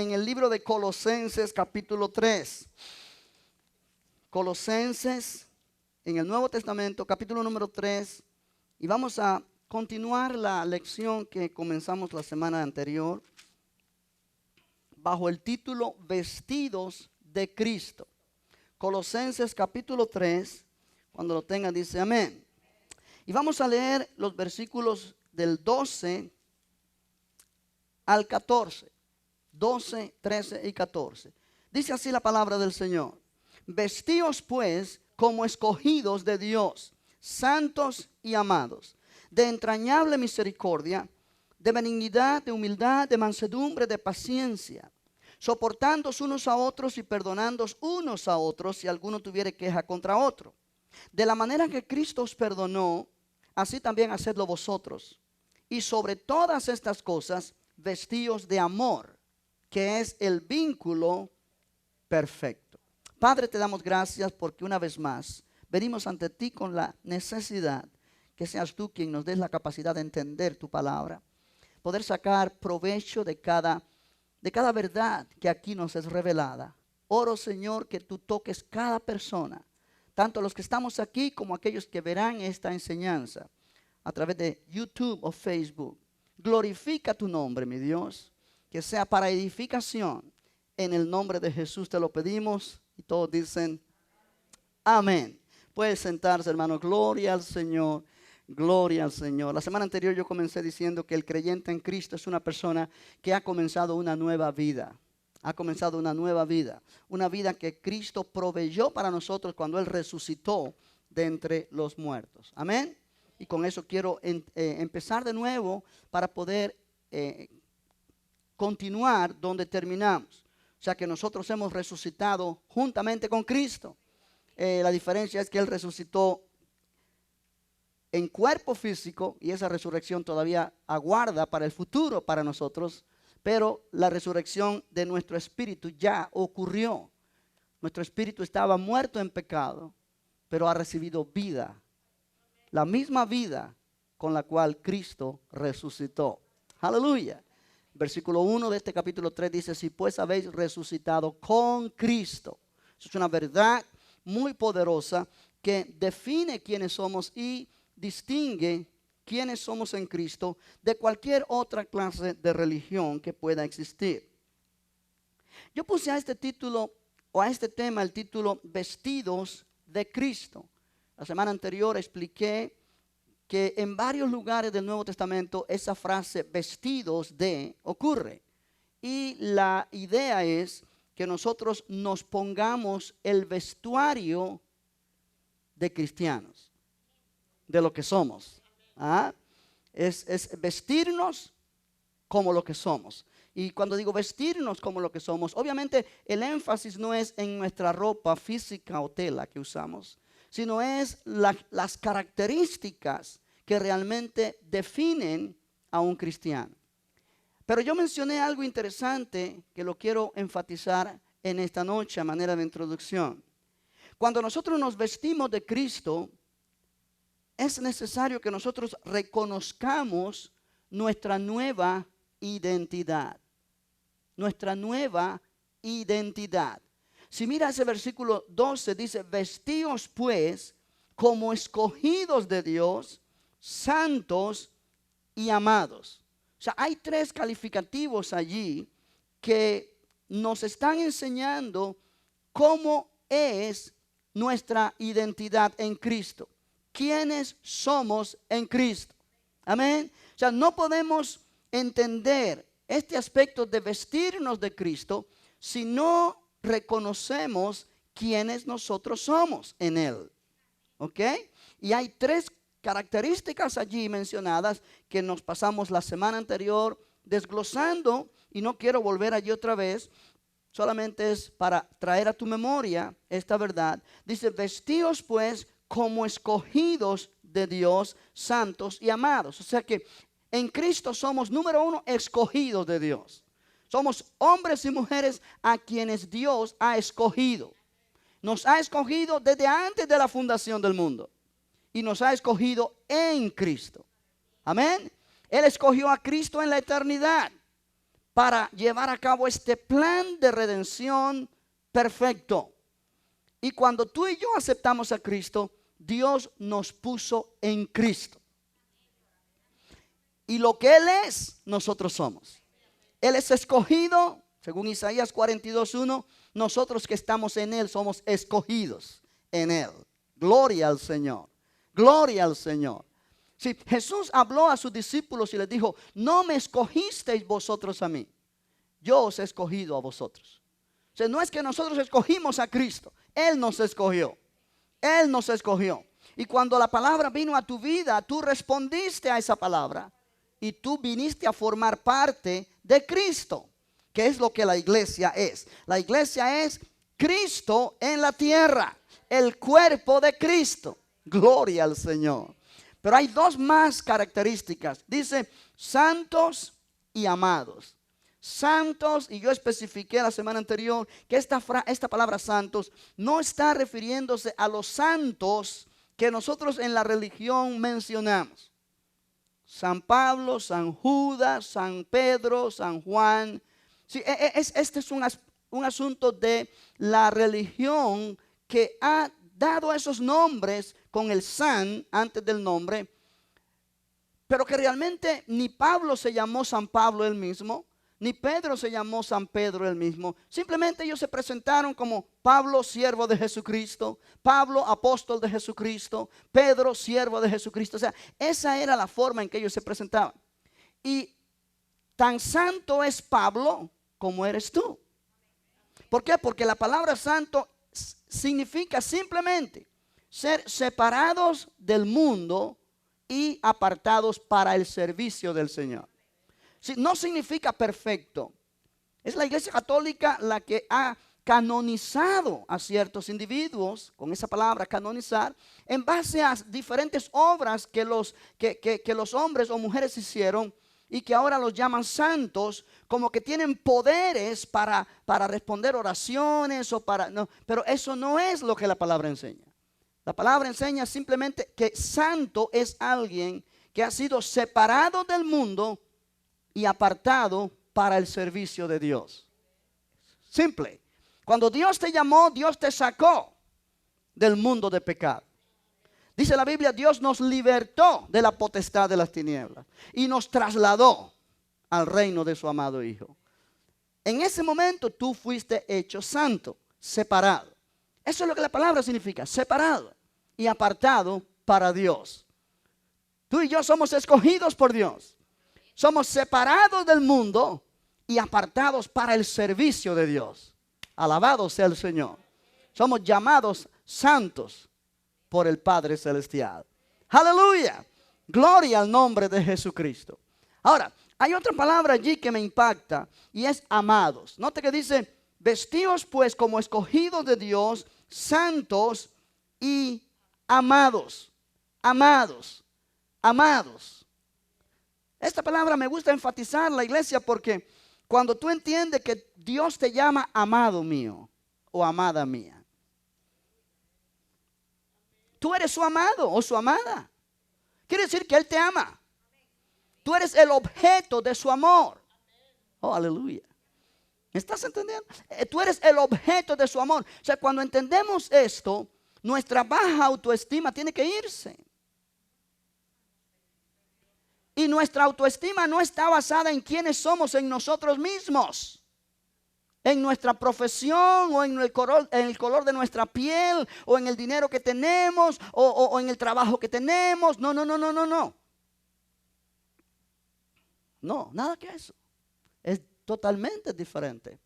En el libro de Colosenses capítulo 3. Colosenses en el Nuevo Testamento capítulo número 3. Y vamos a continuar la lección que comenzamos la semana anterior bajo el título Vestidos de Cristo. Colosenses capítulo 3, cuando lo tengan dice amén. Y vamos a leer los versículos del 12 al 14. 12, 13 y 14. Dice así la palabra del Señor. Vestíos pues como escogidos de Dios, santos y amados, de entrañable misericordia, de benignidad, de humildad, de mansedumbre, de paciencia, soportándoos unos a otros y perdonándoos unos a otros si alguno tuviere queja contra otro. De la manera que Cristo os perdonó, así también hacedlo vosotros. Y sobre todas estas cosas, vestíos de amor, que es el vínculo perfecto. Padre, te damos gracias porque una vez más venimos ante ti con la necesidad que seas tú quien nos des la capacidad de entender tu palabra, poder sacar provecho de cada verdad que aquí nos es revelada. Oro, Señor, que tú toques cada persona, tanto los que estamos aquí como aquellos que verán esta enseñanza a través de YouTube o Facebook. Glorifica tu nombre, mi Dios, que sea para edificación. En el nombre de Jesús te lo pedimos y todos dicen amén. Puede sentarse, hermano. Gloria al Señor. Gloria al Señor. La semana anterior yo comencé diciendo que el creyente en Cristo es una persona que ha comenzado una nueva vida. Ha comenzado una nueva vida. Una vida que Cristo proveyó para nosotros cuando Él resucitó de entre los muertos. Amén. Y con eso quiero empezar de nuevo para poder continuar donde terminamos. O sea que nosotros hemos resucitado juntamente con Cristo. La diferencia es que Él resucitó en cuerpo físico y esa resurrección todavía aguarda para el futuro para nosotros. Pero la resurrección de nuestro espíritu ya ocurrió. Nuestro espíritu estaba muerto en pecado, pero ha recibido vida. La misma vida con la cual Cristo resucitó. Aleluya. Versículo 1 de este capítulo 3 dice, si pues habéis resucitado con Cristo. Eso es una verdad muy poderosa que define quiénes somos y distingue quiénes somos en Cristo de cualquier otra clase de religión que pueda existir. Yo puse a este título o a este tema el título Vestidos de Cristo. La semana anterior expliqué que en varios lugares del Nuevo Testamento esa frase vestidos de ocurre. Y la idea es que nosotros nos pongamos el vestuario de cristianos, de lo que somos. ¿Ah? Es vestirnos como lo que somos. Y cuando digo vestirnos como lo que somos, obviamente el énfasis no es en nuestra ropa física o tela que usamos, sino es las características que realmente definen a un cristiano. Pero yo mencioné algo interesante que lo quiero enfatizar en esta noche a manera de introducción. Cuando nosotros nos vestimos de Cristo, es necesario que nosotros reconozcamos nuestra nueva identidad. Nuestra nueva identidad. Si mira ese versículo 12, dice, vestíos pues como escogidos de Dios, santos y amados. O sea, hay tres calificativos allí que nos están enseñando cómo es nuestra identidad en Cristo. ¿Quiénes somos en Cristo? Amén. O sea, no podemos entender este aspecto de vestirnos de Cristo si no reconocemos quiénes nosotros somos en Él. ¿Ok? Y hay tres características allí mencionadas que nos pasamos la semana anterior desglosando y no quiero volver allí otra vez. Solamente es para traer a tu memoria esta verdad. Dice, vestíos pues como escogidos de Dios, santos y amados. O sea que en Cristo somos, número uno, escogidos de Dios. Somos hombres y mujeres a quienes Dios ha escogido. Nos ha escogido desde antes de la fundación del mundo. Y nos ha escogido en Cristo. Amén. Él escogió a Cristo en la eternidad. para llevar a cabo este plan de redención perfecto. Y cuando tú y yo aceptamos a Cristo, Dios nos puso en Cristo. Y lo que Él es, nosotros somos. Él es escogido, según Isaías 42:1. Nosotros que estamos en Él somos escogidos en Él. Gloria al Señor. Gloria al Señor. Sí, Jesús habló a sus discípulos y les dijo: no me escogisteis vosotros a mí, yo os he escogido a vosotros. O sea, no es que nosotros escogimos a Cristo, Él nos escogió. Él nos escogió. Y cuando la palabra vino a tu vida, tú respondiste a esa palabra y tú viniste a formar parte de Cristo, que es lo que la iglesia es. La iglesia es Cristo en la tierra, el cuerpo de Cristo. Gloria al Señor. Pero hay dos más características. Dice santos y amados. Santos, y yo especifiqué la semana anterior que esta palabra santos no está refiriéndose a los santos que nosotros en la religión mencionamos. San Pablo, San Judas, San Pedro, San Juan. Sí, este es un asunto de la religión que ha dado esos nombres con el san antes del nombre, pero que realmente ni Pablo se llamó San Pablo él mismo, ni Pedro se llamó San Pedro él mismo. Simplemente ellos se presentaron como Pablo, siervo de Jesucristo, Pablo, apóstol de Jesucristo, Pedro, siervo de Jesucristo. O sea, esa era la forma en que ellos se presentaban. Y tan santo es Pablo como eres tú. ¿Por qué? Porque la palabra santo significa simplemente ser separados del mundo y apartados para el servicio del Señor. No significa perfecto. Es la Iglesia Católica la que ha canonizado a ciertos individuos, con esa palabra canonizar, en base a diferentes obras que los hombres o mujeres hicieron y que ahora los llaman santos, como que tienen poderes para responder oraciones o no, pero eso no es lo que la palabra enseña. La palabra enseña simplemente que santo es alguien que ha sido separado del mundo y apartado para el servicio de Dios. Simple. Cuando Dios te llamó, Dios te sacó del mundo de pecado. Dice la Biblia, Dios nos libertó de la potestad de las tinieblas y nos trasladó al reino de su amado Hijo. En ese momento tú fuiste hecho santo, separado. Eso es lo que la palabra significa, separado y apartado para Dios. Tú y yo somos escogidos por Dios. Somos separados del mundo y apartados para el servicio de Dios. Alabado sea el Señor. Somos llamados santos por el Padre Celestial. Aleluya. Gloria al nombre de Jesucristo. Ahora, hay otra palabra allí que me impacta y es amados. Note que dice, vestíos pues como escogidos de Dios, santos y amados. Amados. Amados. Esta palabra me gusta enfatizar la iglesia porque cuando tú entiendes que Dios te llama amado mío o amada mía, tú eres su amado o su amada. Quiere decir que Él te ama. Tú eres el objeto de su amor. Oh, aleluya. ¿Me estás entendiendo? Tú eres el objeto de su amor. O sea, cuando entendemos esto, nuestra baja autoestima tiene que irse. Y nuestra autoestima no está basada en quiénes somos en nosotros mismos, en nuestra profesión o en el color de nuestra piel o en el dinero que tenemos o en el trabajo que tenemos. No, no, no, no, no, no. No, nada que eso. Es totalmente diferente.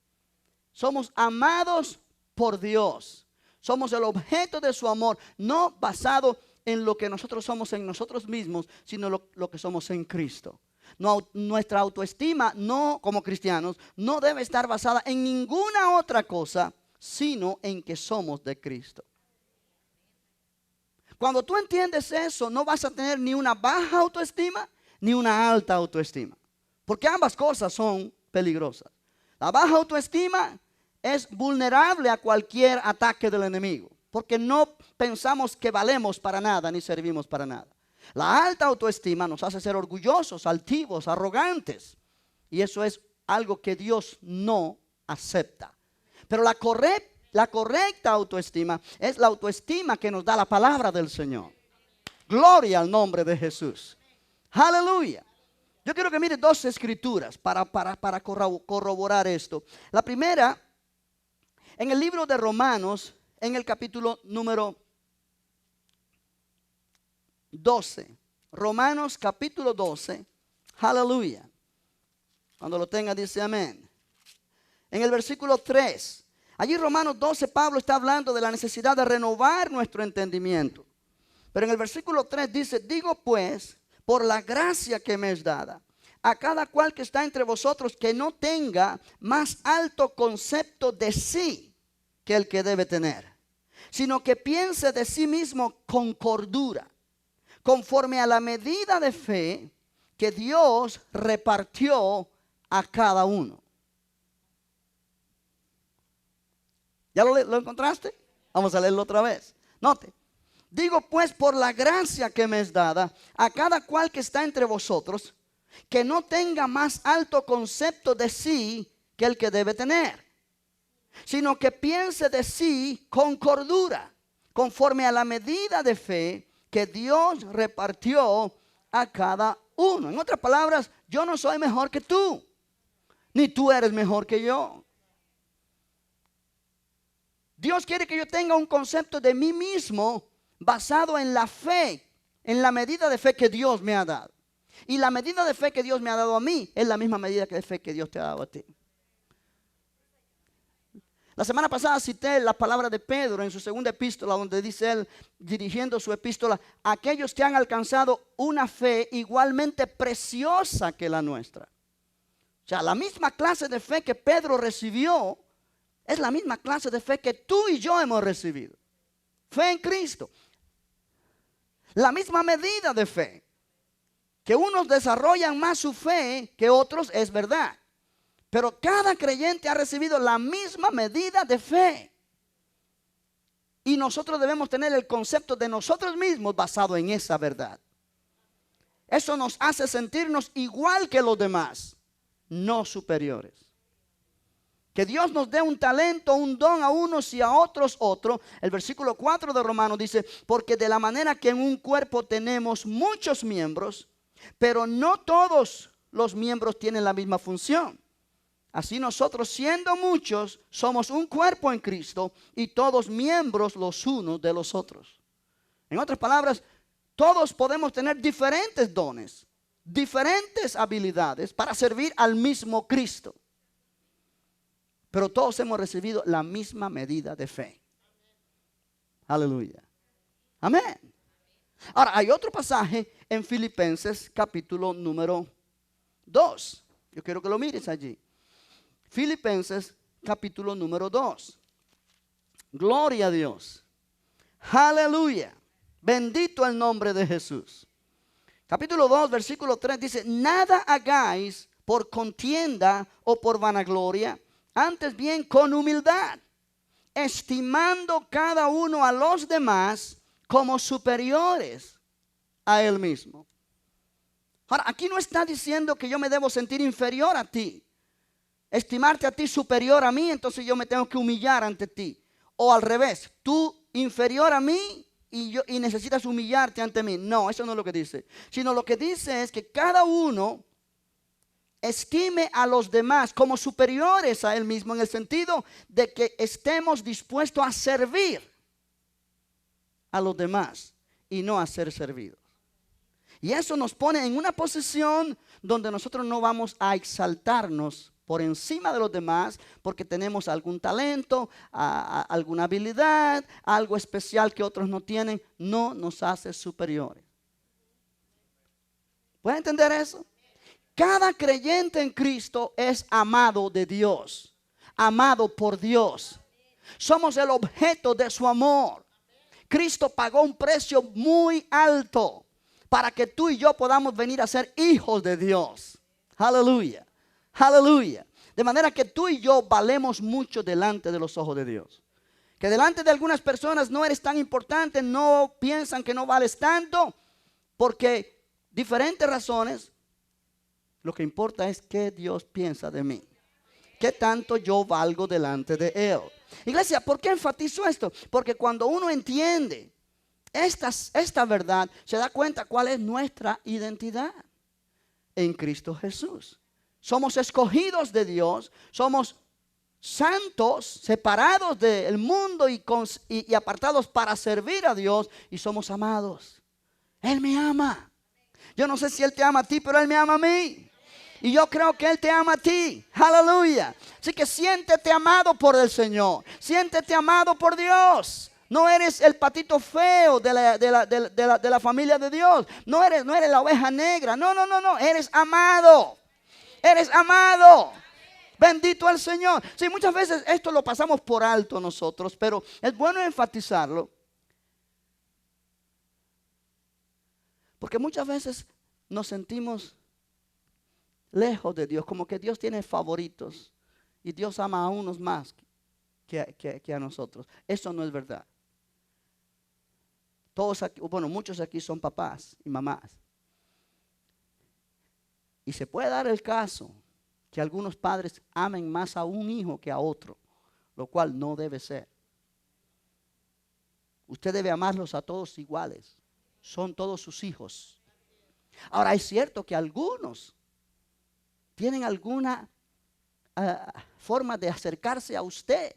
Somos amados por Dios. Somos el objeto de su amor, no basado en lo que nosotros somos en nosotros mismos, sino lo que somos en Cristo. No, nuestra autoestima, no como cristianos, no debe estar basada en ninguna otra cosa, sino en que somos de Cristo. Cuando tú entiendes eso, no vas a tener ni una baja autoestima, ni una alta autoestima. Porque ambas cosas son peligrosas. La baja autoestima es vulnerable a cualquier ataque del enemigo. Porque no pensamos que valemos para nada ni servimos para nada. La alta autoestima nos hace ser orgullosos, altivos, arrogantes. Y eso es algo que Dios no acepta. Pero la correcta autoestima es la autoestima que nos da la palabra del Señor. Gloria al nombre de Jesús. Aleluya. Yo quiero que mire dos escrituras para corroborar esto. La primera, en el libro de Romanos, en el capítulo número 12. Romanos capítulo 12. Aleluya. Cuando lo tenga dice amén. En el versículo 3. Allí Romanos 12 Pablo está hablando de la necesidad de renovar nuestro entendimiento. Pero en el versículo 3 dice, digo pues, por la gracia que me es dada, a cada cual que está entre vosotros que no tenga más alto concepto de sí que el que debe tener, sino que piense de sí mismo con cordura, conforme a la medida de fe que Dios repartió a cada uno. ¿Ya lo encontraste? Vamos a leerlo otra vez. Note. Digo pues por la gracia que me es dada a cada cual que está entre vosotros, que no tenga más alto concepto de sí que el que debe tener, sino que piense de sí con cordura, conforme a la medida de fe que Dios repartió a cada uno. En otras palabras, yo no soy mejor que tú, ni tú eres mejor que yo. Dios quiere que yo tenga un concepto de mí mismo basado en la fe, en la medida de fe que Dios me ha dado. Y la medida de fe que Dios me ha dado a mí es la misma medida de fe que Dios te ha dado a ti. La semana pasada cité las palabras de Pedro en su segunda epístola, donde dice él, dirigiendo su epístola, aquellos que han alcanzado una fe igualmente preciosa que la nuestra. O sea, la misma clase de fe que Pedro recibió es la misma clase de fe que tú y yo hemos recibido. Fe en Cristo. La misma medida de fe. Que unos desarrollan más su fe que otros, es verdad. Pero cada creyente ha recibido la misma medida de fe. Y nosotros debemos tener el concepto de nosotros mismos basado en esa verdad. Eso nos hace sentirnos igual que los demás, no superiores. Que Dios nos dé un talento, un don a unos y a otros otro. El versículo 4 de Romanos dice, porque de la manera que en un cuerpo tenemos muchos miembros, pero no todos los miembros tienen la misma función. Así nosotros, siendo muchos, somos un cuerpo en Cristo y todos miembros los unos de los otros. En otras palabras, todos podemos tener diferentes dones, diferentes habilidades para servir al mismo Cristo. Pero todos hemos recibido la misma medida de fe. Aleluya. Amén. Ahora, hay otro pasaje en Filipenses capítulo número 2. Yo quiero que lo mires allí. Filipenses capítulo número 2. Gloria a Dios. Aleluya. Bendito el nombre de Jesús. Capítulo 2, versículo 3 dice, nada hagáis por contienda o por vanagloria, antes bien con humildad, estimando cada uno a los demás como superiores a él mismo. Ahora, aquí no está diciendo que yo me debo sentir inferior a ti. Estimarte a ti superior a mí, entonces yo me tengo que humillar ante ti. O al revés, tú inferior a mí y necesitas humillarte ante mí. No, eso no es lo que dice. Sino lo que dice es que cada uno estime a los demás como superiores a él mismo, en el sentido de que estemos dispuestos a servir a los demás y no a ser servidos. Y eso nos pone en una posición donde nosotros no vamos a exaltarnos por encima de los demás porque tenemos algún talento, alguna habilidad, algo especial que otros no tienen. No nos hace superiores. ¿Pueden entender eso? Cada creyente en Cristo es amado de Dios, amado por Dios. Somos el objeto de su amor. Cristo pagó un precio muy alto para que tú y yo podamos venir a ser hijos de Dios. Aleluya, aleluya. De manera que tú y yo valemos mucho delante de los ojos de Dios. Que delante de algunas personas no eres tan importante, no piensan que no vales tanto, porque diferentes razones. Lo que importa es qué Dios piensa de mí. ¿Qué tanto yo valgo delante de Él? Iglesia, ¿por qué enfatizo esto? Porque cuando uno entiende esta verdad, se da cuenta cuál es nuestra identidad en Cristo Jesús. Somos escogidos de Dios, somos santos, separados del mundo y apartados para servir a Dios, y somos amados. Él me ama. Yo no sé si Él te ama a ti, pero Él me ama a mí. Y yo creo que Él te ama a ti. Aleluya. Así que siéntete amado por el Señor. Siéntete amado por Dios. No eres el patito feo de la familia de Dios. No eres la oveja negra. No. Eres amado. Eres amado. Bendito el Señor. Sí, muchas veces esto lo pasamos por alto nosotros, pero es bueno enfatizarlo. Porque muchas veces nos sentimos lejos de Dios, como que Dios tiene favoritos y Dios ama a unos más que a nosotros. Eso no es verdad. Todos aquí, bueno, muchos aquí son papás y mamás. Y se puede dar el caso que algunos padres amen más a un hijo que a otro, lo cual no debe ser. Usted debe amarlos a todos iguales. Son todos sus hijos. Ahora, es cierto que algunos tienen alguna forma de acercarse a usted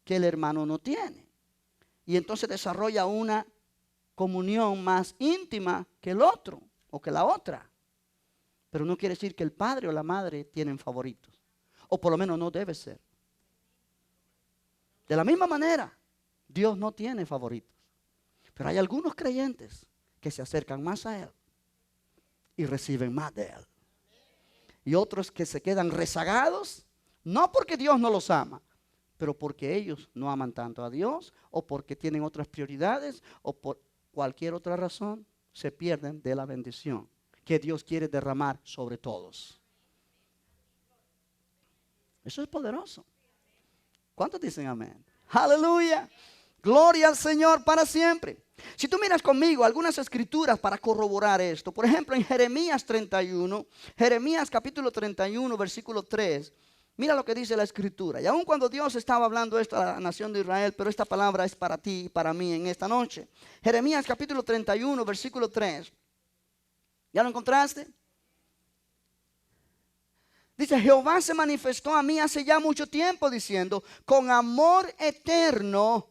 que el hermano no tiene. Y entonces desarrolla una comunión más íntima que el otro o que la otra. Pero no quiere decir que el padre o la madre tienen favoritos. O por lo menos no debe ser. De la misma manera, Dios no tiene favoritos. Pero hay algunos creyentes que se acercan más a Él y reciben más de Él. Y otros que se quedan rezagados, no porque Dios no los ama, pero porque ellos no aman tanto a Dios, o porque tienen otras prioridades, o por cualquier otra razón, se pierden de la bendición que Dios quiere derramar sobre todos. Eso es poderoso. ¿Cuántos dicen amén? Aleluya. Gloria al Señor para siempre. Si tú miras conmigo algunas escrituras para corroborar esto, por ejemplo en Jeremías 31, Jeremías capítulo 31, versículo 3, mira lo que dice la escritura. Y aun cuando Dios estaba hablando esto a la nación de Israel, pero esta palabra es para ti y para mí en esta noche. Jeremías capítulo 31, versículo 3. ¿Ya lo encontraste? Dice, Jehová se manifestó a mí hace ya mucho tiempo diciendo, con amor eterno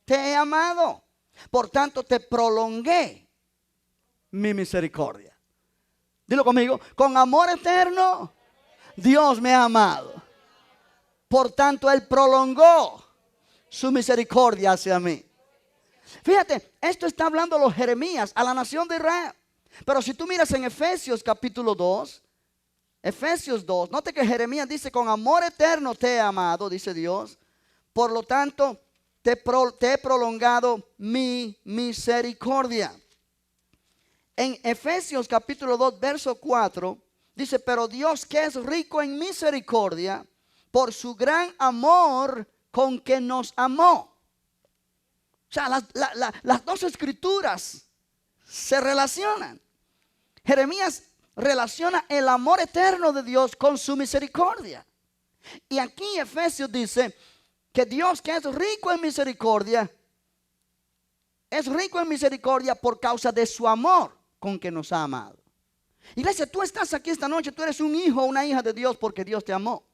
te he amado. Por tanto te prolongué mi misericordia. Dilo conmigo, con amor eterno Dios me ha amado. Por tanto Él prolongó su misericordia hacia mí. Fíjate, esto está hablando los Jeremías a la nación de Israel. Pero si tú miras en Efesios capítulo 2, Efesios 2, note que Jeremías dice, con amor eterno te he amado, dice Dios. Por lo tanto, te he prolongado mi misericordia. En Efesios capítulo 2, verso 4, dice, pero Dios que es rico en misericordia, por su gran amor con que nos amó. O sea, las dos escrituras se relacionan. Jeremías relaciona el amor eterno de Dios con su misericordia. Y aquí Efesios dice que Dios que es rico en misericordia por causa de su amor con que nos ha amado. Iglesia, tú estás aquí esta noche, tú eres un hijo o una hija de Dios porque Dios te amó.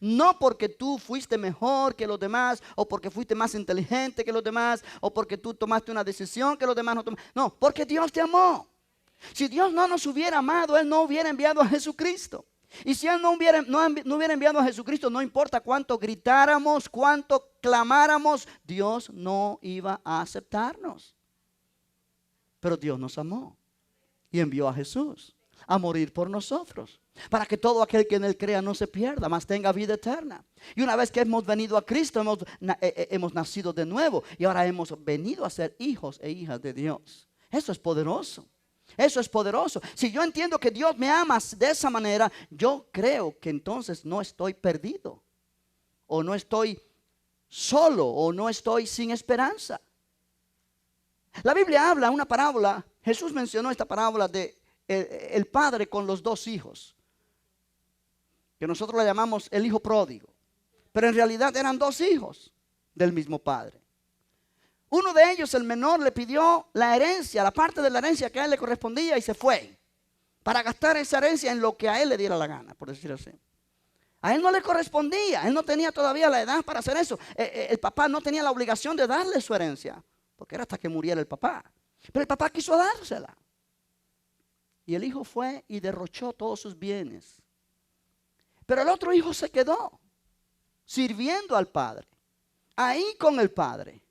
No porque tú fuiste mejor que los demás, o porque fuiste más inteligente que los demás, o porque tú tomaste una decisión que los demás no tomaron. No, porque Dios te amó. Si Dios no nos hubiera amado, Él no hubiera enviado a Jesucristo. Y si Él no hubiera enviado a Jesucristo, no importa cuánto gritáramos, cuánto clamáramos, Dios no iba a aceptarnos. Pero Dios nos amó y envió a Jesús a morir por nosotros, para que todo aquel que en Él crea no se pierda, mas tenga vida eterna. Y una vez que hemos venido a Cristo, hemos nacido de nuevo y ahora hemos venido a ser hijos e hijas de Dios. Eso es poderoso. Eso es poderoso. Si yo entiendo que Dios me ama de esa manera, yo creo que entonces no estoy perdido, o no estoy solo, o no estoy sin esperanza. La Biblia habla una parábola. Jesús mencionó esta parábola de el padre con los dos hijos, que nosotros le llamamos el hijo pródigo. Pero en realidad eran dos hijos del mismo padre. Uno de ellos, el menor, le pidió la herencia, la parte de la herencia que a él le correspondía, y se fue para gastar esa herencia en lo que a él le diera la gana, por decirlo así. A él no le correspondía, él no tenía todavía la edad para hacer eso. El papá no tenía la obligación de darle su herencia, porque era hasta que muriera el papá. Pero el papá quiso dársela. Y el hijo fue y derrochó todos sus bienes. Pero el otro hijo se quedó sirviendo al padre, ahí con el padre.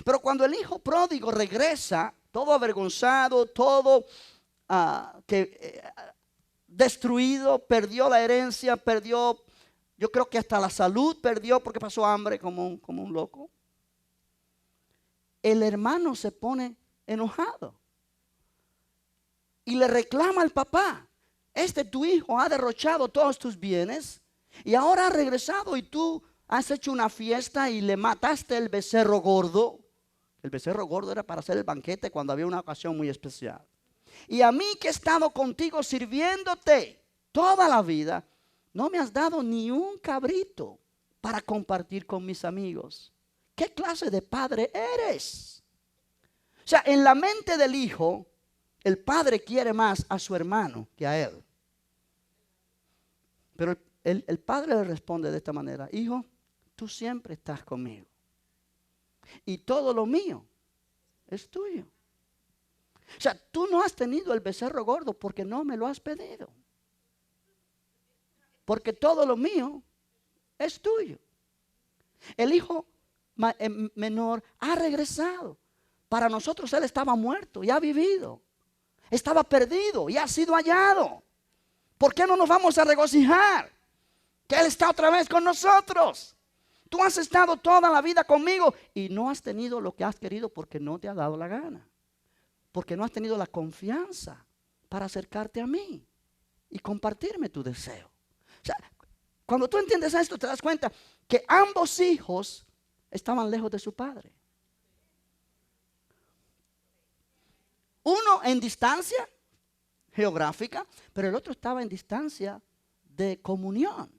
Pero cuando el hijo pródigo regresa, todo avergonzado, todo destruido, perdió la herencia, perdió, yo creo que hasta la salud perdió porque pasó hambre como un loco. El hermano se pone enojado y le reclama al papá: tu hijo ha derrochado todos tus bienes y ahora ha regresado y tú has hecho una fiesta y le mataste el becerro gordo. El becerro gordo era para hacer el banquete cuando había una ocasión muy especial. Y a mí, que he estado contigo sirviéndote toda la vida, no me has dado ni un cabrito para compartir con mis amigos. ¿Qué clase de padre eres? O sea, en la mente del hijo, el padre quiere más a su hermano que a él. Pero el padre le responde de esta manera: hijo, tú siempre estás conmigo y todo lo mío es tuyo. O sea, tú no has tenido el becerro gordo porque no me lo has pedido, porque todo lo mío es tuyo. El hijo menor ha regresado. Para nosotros él estaba muerto y ha vivido. Estaba perdido y ha sido hallado. ¿Por qué no nos vamos a regocijar que él está otra vez con nosotros? Tú has estado toda la vida conmigo y no has tenido lo que has querido porque no te ha dado la gana. Porque no has tenido la confianza para acercarte a mí y compartirme tu deseo. O sea, cuando tú entiendes esto, te das cuenta que ambos hijos estaban lejos de su padre. Uno en distancia geográfica, pero el otro estaba en distancia de comunión.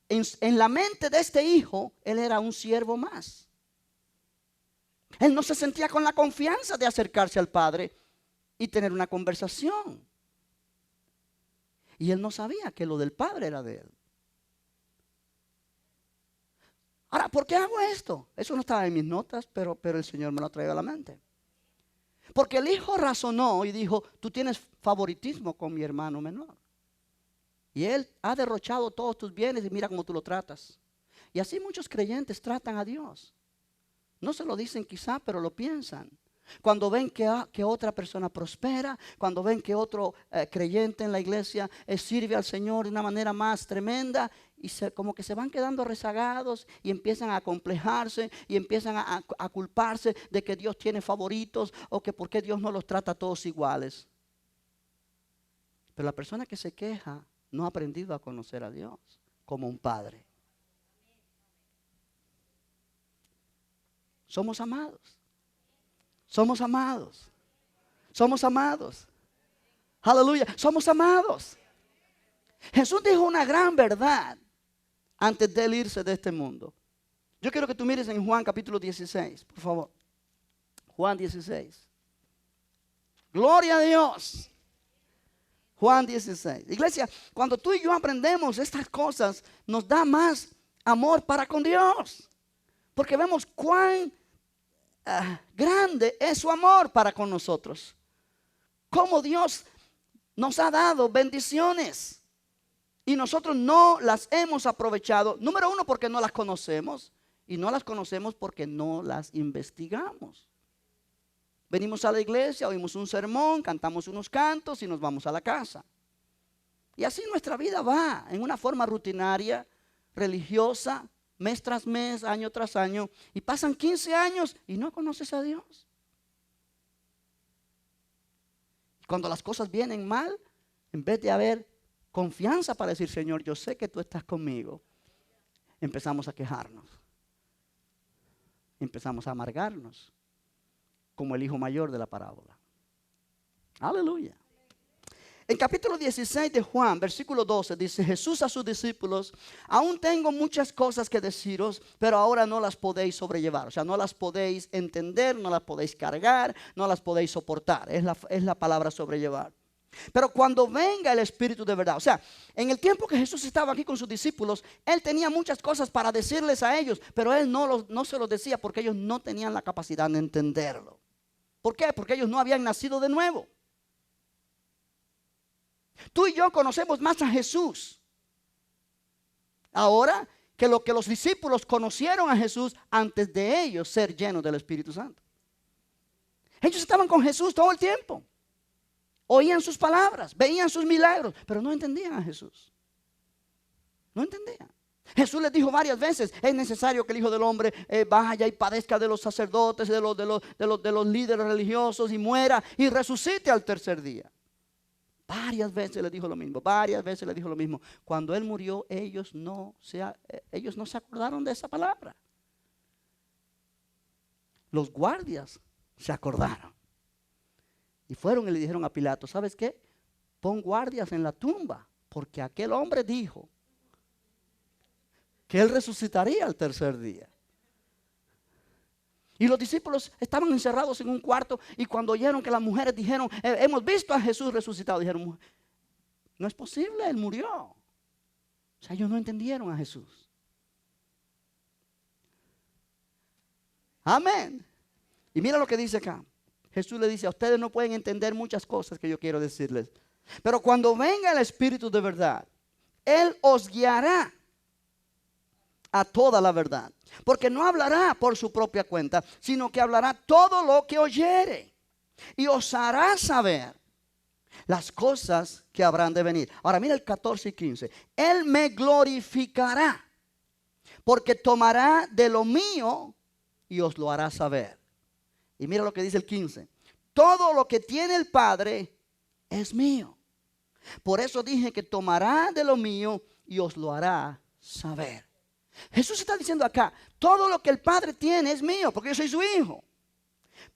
En la mente de este hijo, él era un siervo más. Él no se sentía con la confianza de acercarse al padre y tener una conversación. Y él no sabía que lo del padre era de él. Ahora, ¿por qué hago esto? Eso no estaba en mis notas, pero el Señor me lo trajo a la mente. Porque el hijo razonó y dijo: tú tienes favoritismo con mi hermano menor. Y él ha derrochado todos tus bienes y mira cómo tú lo tratas. Y así muchos creyentes tratan a Dios. No se lo dicen quizá, pero lo piensan. Cuando ven que otra persona prospera, cuando ven que otro creyente en la iglesia sirve al Señor de una manera más tremenda, y como que se van quedando rezagados y empiezan a acomplejarse y empiezan a culparse de que Dios tiene favoritos o que por qué Dios no los trata a todos iguales. Pero la persona que se queja no ha aprendido a conocer a Dios como un padre. Somos amados. Somos amados. Somos amados. Aleluya. Somos amados. Jesús dijo una gran verdad antes de él irse de este mundo. Yo quiero que tú mires en Juan capítulo 16, por favor. Juan 16. Gloria a Dios. Juan 16. Iglesia, cuando tú y yo aprendemos estas cosas, nos da más amor para con Dios. Porque vemos cuán grande es su amor para con nosotros. Cómo Dios nos ha dado bendiciones y nosotros no las hemos aprovechado. Número uno, porque no las conocemos. Y no las conocemos porque no las investigamos. Venimos a la iglesia, oímos un sermón, cantamos unos cantos y nos vamos a la casa. Y así nuestra vida va en una forma rutinaria, religiosa, mes tras mes, año tras año, y pasan 15 años y no conoces a Dios. Cuando las cosas vienen mal, en vez de haber confianza para decir: Señor, yo sé que tú estás conmigo, empezamos a quejarnos, empezamos a amargarnos, como el hijo mayor de la parábola. Aleluya. En capítulo 16 de Juan, versículo 12, dice Jesús a sus discípulos: aún tengo muchas cosas que deciros, pero ahora no las podéis sobrellevar. O sea, no las podéis entender, no las podéis cargar, no las podéis soportar. Es la palabra sobrellevar. Pero cuando venga el Espíritu de verdad, o sea, en el tiempo que Jesús estaba aquí con sus discípulos, Él tenía muchas cosas para decirles a ellos, pero Él no se los decía porque ellos no tenían la capacidad de entenderlo. ¿Por qué? Porque ellos no habían nacido de nuevo. Tú y yo conocemos más a Jesús ahora que lo que los discípulos conocieron a Jesús antes de ellos ser llenos del Espíritu Santo. Ellos estaban con Jesús todo el tiempo. Oían sus palabras, veían sus milagros, pero no entendían a Jesús. No entendían. Jesús les dijo varias veces: es necesario que el Hijo del Hombre vaya y padezca de los sacerdotes, de los líderes religiosos, y muera y resucite al tercer día. Varias veces le dijo lo mismo, varias veces le dijo lo mismo. Cuando Él murió, ellos no se acordaron de esa palabra. Los guardias se acordaron. Y fueron y le dijeron a Pilato: ¿sabes qué? Pon guardias en la tumba, porque aquel hombre dijo que Él resucitaría al tercer día. Y los discípulos estaban encerrados en un cuarto, y cuando oyeron que las mujeres dijeron: hemos visto a Jesús resucitado, dijeron: no es posible, Él murió. O sea, ellos no entendieron a Jesús. Amén. Y mira lo que dice acá. Jesús le dice: a ustedes no pueden entender muchas cosas que yo quiero decirles, pero cuando venga el Espíritu de verdad, Él os guiará a toda la verdad, porque no hablará por su propia cuenta, sino que hablará todo lo que oyere, y os hará saber las cosas que habrán de venir. Ahora mira el 14 y 15. Él me glorificará, porque tomará de lo mío y os lo hará saber. Y mira lo que dice el 15. Todo lo que tiene el Padre es mío. Por eso dije que tomará de lo mío y os lo hará saber. Jesús está diciendo acá: todo lo que el Padre tiene es mío, porque yo soy su hijo.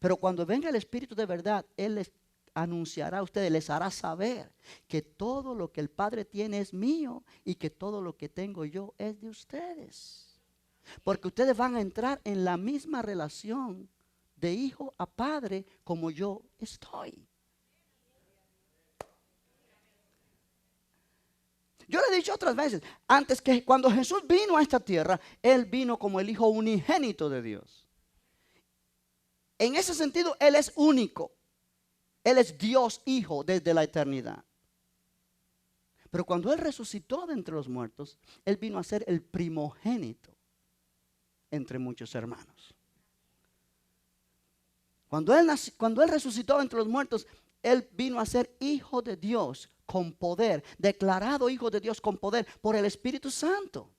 Pero cuando venga el Espíritu de verdad, Él les anunciará a ustedes, les hará saber que todo lo que el Padre tiene es mío, y que todo lo que tengo yo es de ustedes. Porque ustedes van a entrar en la misma relación de hijo a padre como yo estoy. Yo le he dicho otras veces, antes, que cuando Jesús vino a esta tierra, Él vino como el Hijo unigénito de Dios. En ese sentido, Él es único. Él es Dios Hijo desde la eternidad. Pero cuando Él resucitó de entre los muertos, Él vino a ser el primogénito entre muchos hermanos. Cuando Él resucitó entre los muertos, Él vino a ser Hijo de Dios con poder, declarado Hijo de Dios con poder por el Espíritu Santo.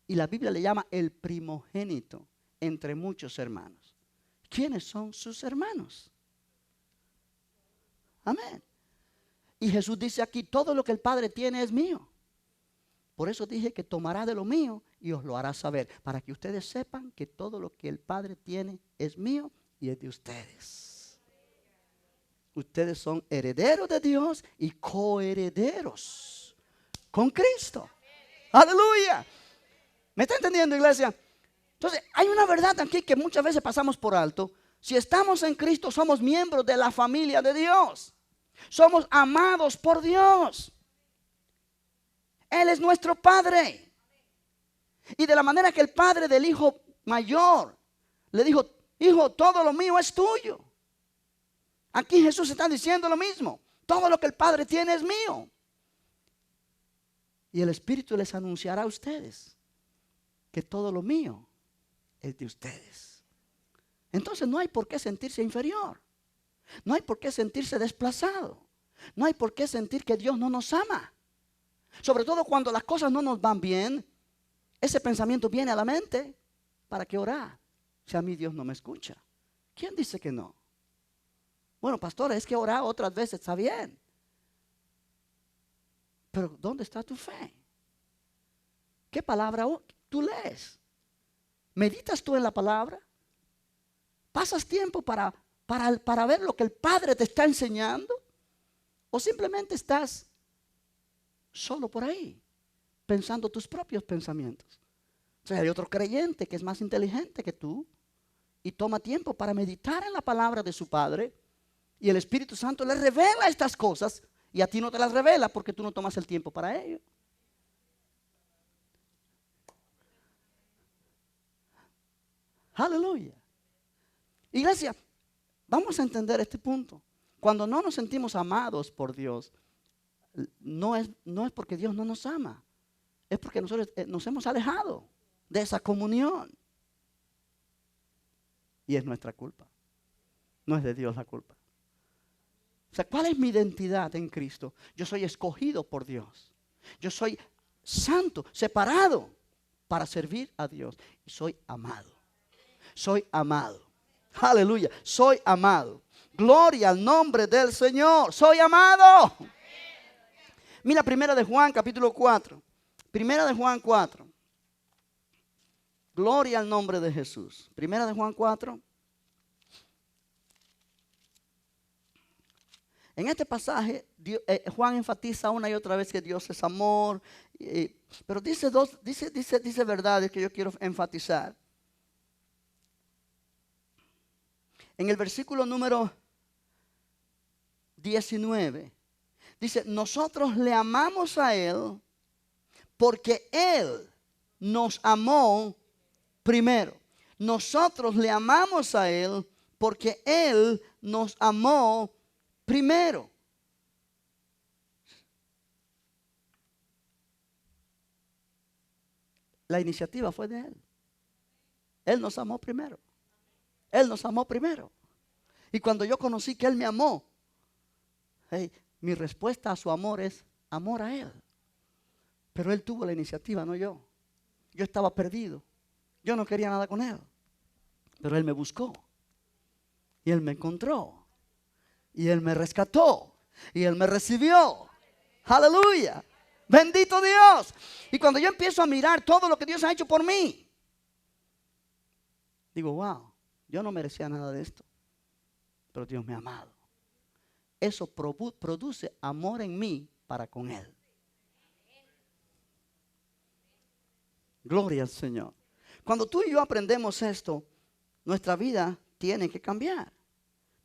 Y la Biblia le llama el primogénito entre muchos hermanos. ¿Quiénes son sus hermanos? Amén. Y Jesús dice aquí: todo lo que el Padre tiene es mío. Por eso dije que tomará de lo mío y os lo hará saber, para que ustedes sepan que todo lo que el Padre tiene es mío y es de ustedes. Ustedes son herederos de Dios y coherederos con Cristo. Aleluya. ¿Me está entendiendo, iglesia? Entonces, hay una verdad aquí que muchas veces pasamos por alto. Si estamos en Cristo, somos miembros de la familia de Dios. Somos amados por Dios. Él es nuestro Padre. Y de la manera que el padre del hijo mayor le dijo: hijo, todo lo mío es tuyo. Aquí Jesús está diciendo lo mismo: todo lo que el Padre tiene es mío. Y el Espíritu les anunciará a ustedes que todo lo mío es de ustedes. Entonces no hay por qué sentirse inferior. No hay por qué sentirse desplazado. No hay por qué sentir que Dios no nos ama. Sobre todo cuando las cosas no nos van bien, ese pensamiento viene a la mente: ¿para qué orar si a mí Dios no me escucha? ¿Quién dice que no? Bueno, pastor, es que orar otras veces está bien. Pero ¿dónde está tu fe? ¿Qué palabra tú lees? ¿Meditas tú en la palabra? ¿Pasas tiempo para ver lo que el Padre te está enseñando? ¿O simplemente estás solo por ahí, pensando tus propios pensamientos? O sea, hay otro creyente que es más inteligente que tú y toma tiempo para meditar en la palabra de su Padre, y el Espíritu Santo le revela estas cosas y a ti no te las revela porque tú no tomas el tiempo para ello. Aleluya. Iglesia, vamos a entender este punto. Cuando no nos sentimos amados por Dios, no es porque Dios no nos ama, es porque nosotros nos hemos alejado de esa comunión. Y es nuestra culpa. No es de Dios la culpa. O sea, ¿cuál es mi identidad en Cristo? Yo soy escogido por Dios. Yo soy santo, separado para servir a Dios. Y soy amado. Soy amado. Aleluya. Soy amado. Gloria al nombre del Señor. Soy amado. Mira, primera de Juan, capítulo 4. Primera de Juan 4. Gloria al nombre de Jesús. Primera de Juan 4. En este pasaje, Juan enfatiza una y otra vez que Dios es amor. Pero dice verdades que yo quiero enfatizar. En el versículo número 19, dice, nosotros le amamos a Él porque Él nos amó primero. Nosotros le amamos a Él porque Él nos amó primero. La iniciativa fue de Él. Él nos amó primero. Él nos amó primero. Y cuando yo conocí que Él me amó, mi respuesta a su amor es amor a Él. Pero Él tuvo la iniciativa, no yo. Yo estaba perdido. Yo no quería nada con Él. Pero Él me buscó. Y Él me encontró. Y Él me rescató. Y Él me recibió. Aleluya. Bendito Dios. Y cuando yo empiezo a mirar todo lo que Dios ha hecho por mí, digo, wow, yo no merecía nada de esto. Pero Dios me ha amado. Eso produce amor en mí para con Él. Gloria al Señor. Cuando tú y yo aprendemos esto, nuestra vida tiene que cambiar.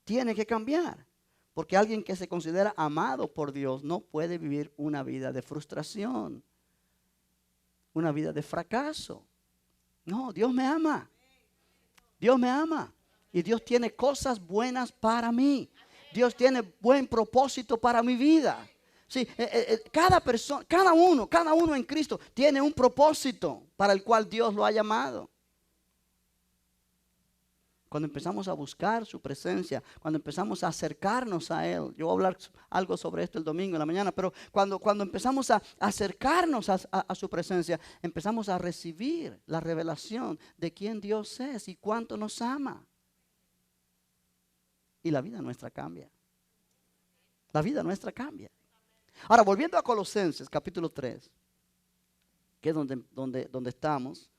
Tiene que cambiar. Porque alguien que se considera amado por Dios no puede vivir una vida de frustración, una vida de fracaso. No, Dios me ama. Dios me ama. Y Dios tiene cosas buenas para mí. Dios tiene buen propósito para mi vida. Sí, cada persona, cada uno en Cristo tiene un propósito para el cual Dios lo ha llamado. Cuando empezamos a buscar su presencia, cuando empezamos a acercarnos a Él, yo voy a hablar algo sobre esto el domingo en la mañana, pero cuando empezamos a acercarnos a su presencia, empezamos a recibir la revelación de quién Dios es y cuánto nos ama. Y la vida nuestra cambia. La vida nuestra cambia. Ahora, volviendo a Colosenses, capítulo 3, que es donde estamos.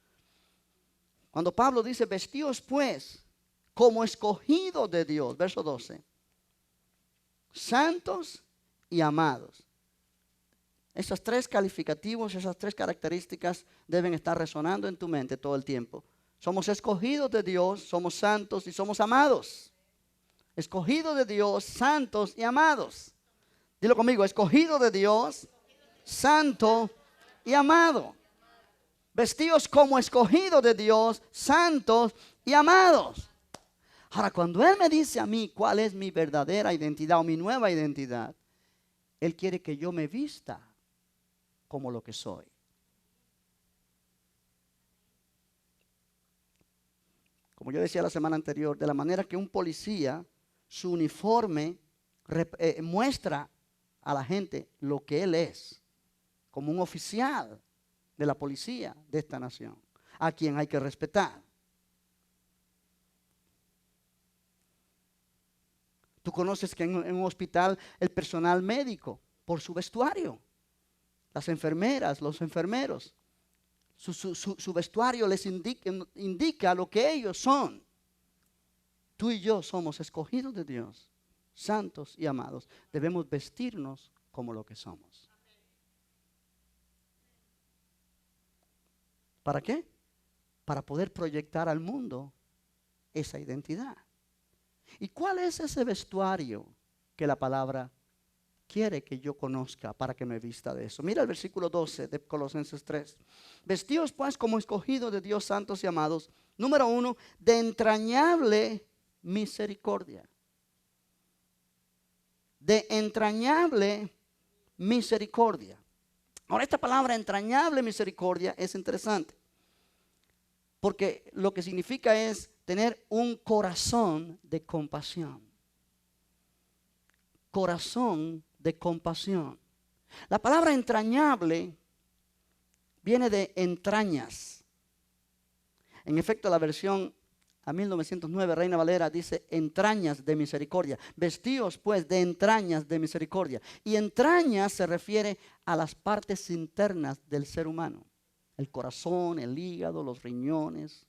Cuando Pablo dice, vestíos pues como escogidos de Dios, verso 12, santos y amados. Esos tres calificativos, esas tres características deben estar resonando en tu mente todo el tiempo. Somos escogidos de Dios, somos santos y somos amados. Escogidos de Dios, santos y amados. Dilo conmigo, escogido de Dios, santo y amado. Vestidos como escogidos de Dios, santos y amados. Ahora, cuando Él me dice a mí cuál es mi verdadera identidad o mi nueva identidad, Él quiere que yo me vista como lo que soy. Como yo decía la semana anterior, de la manera que un policía, su uniforme muestra a la gente lo que él es, como un oficial de la policía de esta nación, a quien hay que respetar. Tú conoces que en un hospital el personal médico, por su vestuario, las enfermeras, los enfermeros, su vestuario les indica lo que ellos son. Tú y yo somos escogidos de Dios, santos y amados, debemos vestirnos como lo que somos. ¿Para qué? Para poder proyectar al mundo esa identidad. ¿Y cuál es ese vestuario que la palabra quiere que yo conozca para que me vista de eso? Mira el versículo 12 de Colosenses 3. Vestíos pues como escogidos de Dios, santos y amados. Número 1, de entrañable misericordia. De entrañable misericordia. Ahora, esta palabra entrañable misericordia es interesante, porque lo que significa es tener un corazón de compasión. Corazón de compasión. La palabra entrañable viene de entrañas. En efecto, la versión a 1909, Reina Valera, dice entrañas de misericordia. Vestíos pues de entrañas de misericordia. Y entrañas se refiere a las partes internas del ser humano. El corazón, el hígado, los riñones.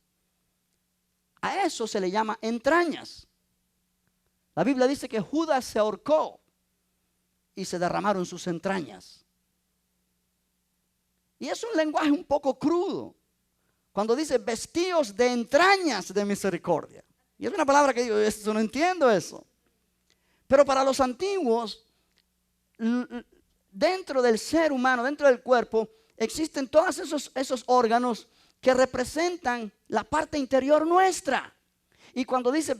A eso se le llama entrañas. La Biblia dice que Judas se ahorcó y se derramaron sus entrañas. Y es un lenguaje un poco crudo cuando dice vestíos de entrañas de misericordia. Y es una palabra que digo, yo no entiendo eso. Pero para los antiguos, dentro del ser humano, dentro del cuerpo, existen todos esos órganos que representan la parte interior nuestra. Y cuando dice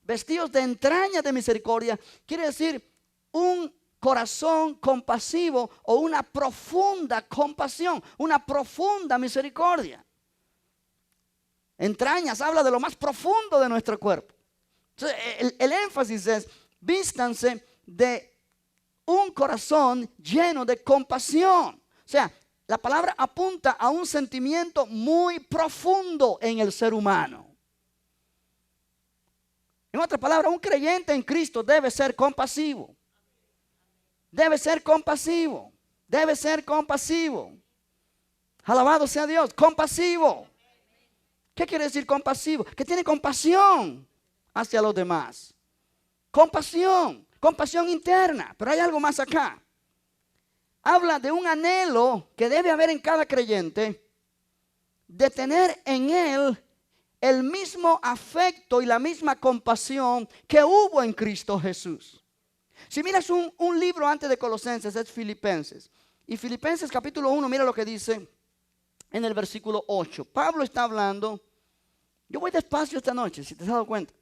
vestíos de entrañas de misericordia, quiere decir un corazón compasivo o una profunda compasión, una profunda misericordia. Entrañas habla de lo más profundo de nuestro cuerpo. Entonces, el énfasis es vístanse de un corazón lleno de compasión. O sea, la palabra apunta a un sentimiento muy profundo en el ser humano. En otras palabras, un creyente en Cristo debe ser compasivo. Debe ser compasivo. Debe ser compasivo. Alabado sea Dios. Compasivo. ¿Qué quiere decir compasivo? Que tiene compasión hacia los demás. Compasión. Compasión interna. Pero hay algo más acá. Habla de un anhelo que debe haber en cada creyente de tener en él el mismo afecto y la misma compasión que hubo en Cristo Jesús. Si miras un libro antes de Colosenses, es Filipenses. Y Filipenses capítulo 1, mira lo que dice en el versículo 8. Pablo está hablando. Yo voy despacio esta noche, si te has dado cuenta.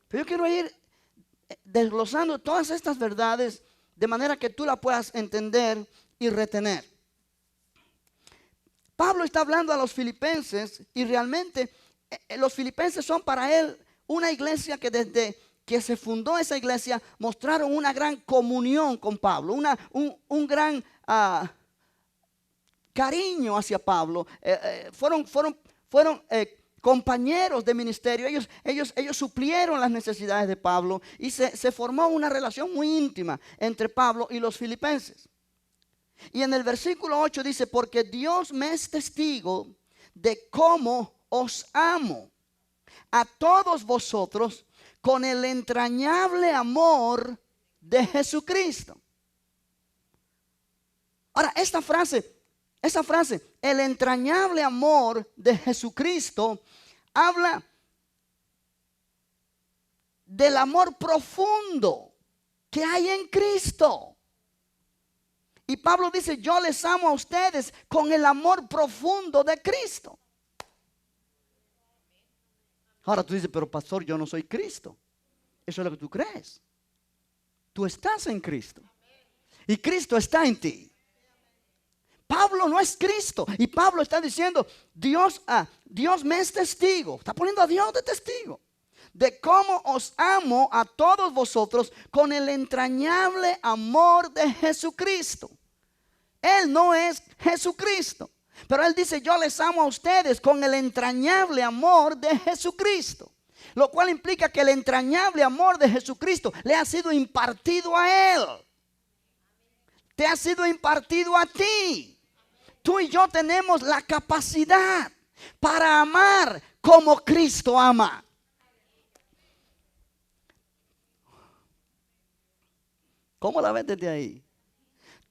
Pero yo quiero ir desglosando todas estas verdades de manera que tú la puedas entender y retener. Pablo está hablando a los filipenses y realmente los filipenses son para él una iglesia que desde que se fundó esa iglesia mostraron una gran comunión con Pablo, un gran cariño hacia Pablo. Fueron compañeros de ministerio. Ellos suplieron las necesidades de Pablo y se formó una relación muy íntima entre Pablo y los filipenses. Y en el versículo 8 dice, porque Dios me es testigo de cómo os amo a todos vosotros con el entrañable amor de Jesucristo. Ahora, esa frase, el entrañable amor de Jesucristo, habla del amor profundo que hay en Cristo. Y Pablo dice, yo les amo a ustedes con el amor profundo de Cristo. Ahora tú dices, pero pastor, yo no soy Cristo. Eso es lo que tú crees. Tú estás en Cristo. Y Cristo está en ti. Pablo no es Cristo. Y Pablo está diciendo, Dios me es testigo. Está poniendo a Dios de testigo. De cómo os amo a todos vosotros con el entrañable amor de Jesucristo. Él no es Jesucristo. Pero él dice, yo les amo a ustedes con el entrañable amor de Jesucristo. Lo cual implica que el entrañable amor de Jesucristo le ha sido impartido a él. Te ha sido impartido a ti. Tú y yo tenemos la capacidad para amar como Cristo ama. ¿Cómo la ves desde ahí?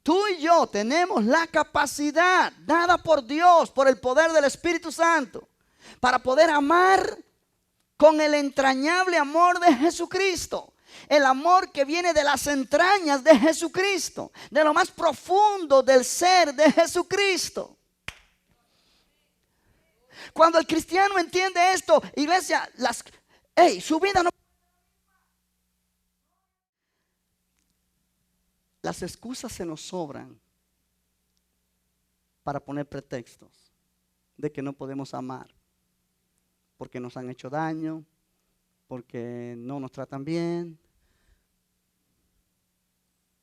Tú y yo tenemos la capacidad dada por Dios, por el poder del Espíritu Santo, para poder amar con el entrañable amor de Jesucristo. El amor que viene de las entrañas de Jesucristo, de lo más profundo del ser de Jesucristo. Cuando el cristiano entiende esto, iglesia, su vida no... Las excusas se nos sobran para poner pretextos de que no podemos amar, porque nos han hecho daño, porque no nos tratan bien,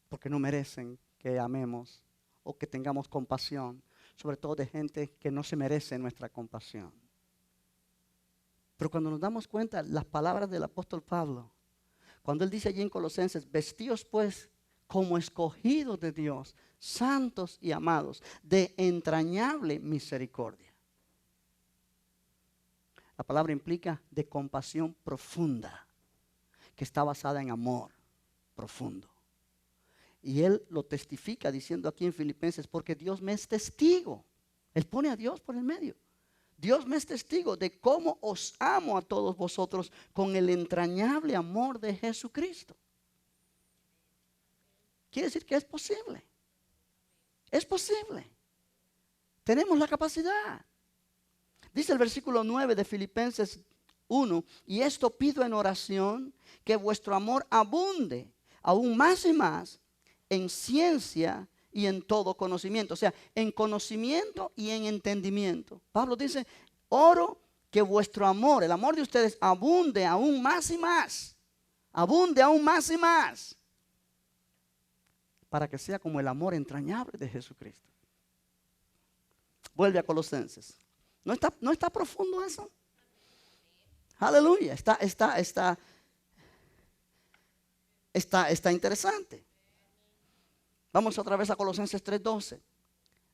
porque no merecen que amemos o que tengamos compasión, sobre todo de gente que no se merece nuestra compasión. Pero cuando nos damos cuenta, las palabras del apóstol Pablo, cuando él dice allí en Colosenses, vestíos pues como escogidos de Dios, santos y amados, de entrañable misericordia. La palabra implica de compasión profunda, que está basada en amor profundo. Y él lo testifica diciendo aquí en Filipenses, porque Dios me es testigo. Él pone a Dios por el medio. Dios me es testigo de cómo os amo a todos vosotros con el entrañable amor de Jesucristo. Quiere decir que es posible. Es posible. Tenemos la capacidad. Dice el versículo 9 de Filipenses 1, y esto pido en oración, que vuestro amor abunde aún más y más en ciencia y en todo conocimiento. O sea, en conocimiento y en entendimiento. Pablo dice, oro que vuestro amor, el amor de ustedes, abunde aún más y más. Abunde aún más y más. Para que sea como el amor entrañable de Jesucristo. Vuelve a Colosenses. ¿No está profundo eso? Aleluya. Está interesante. Vamos otra vez a Colosenses 3:12.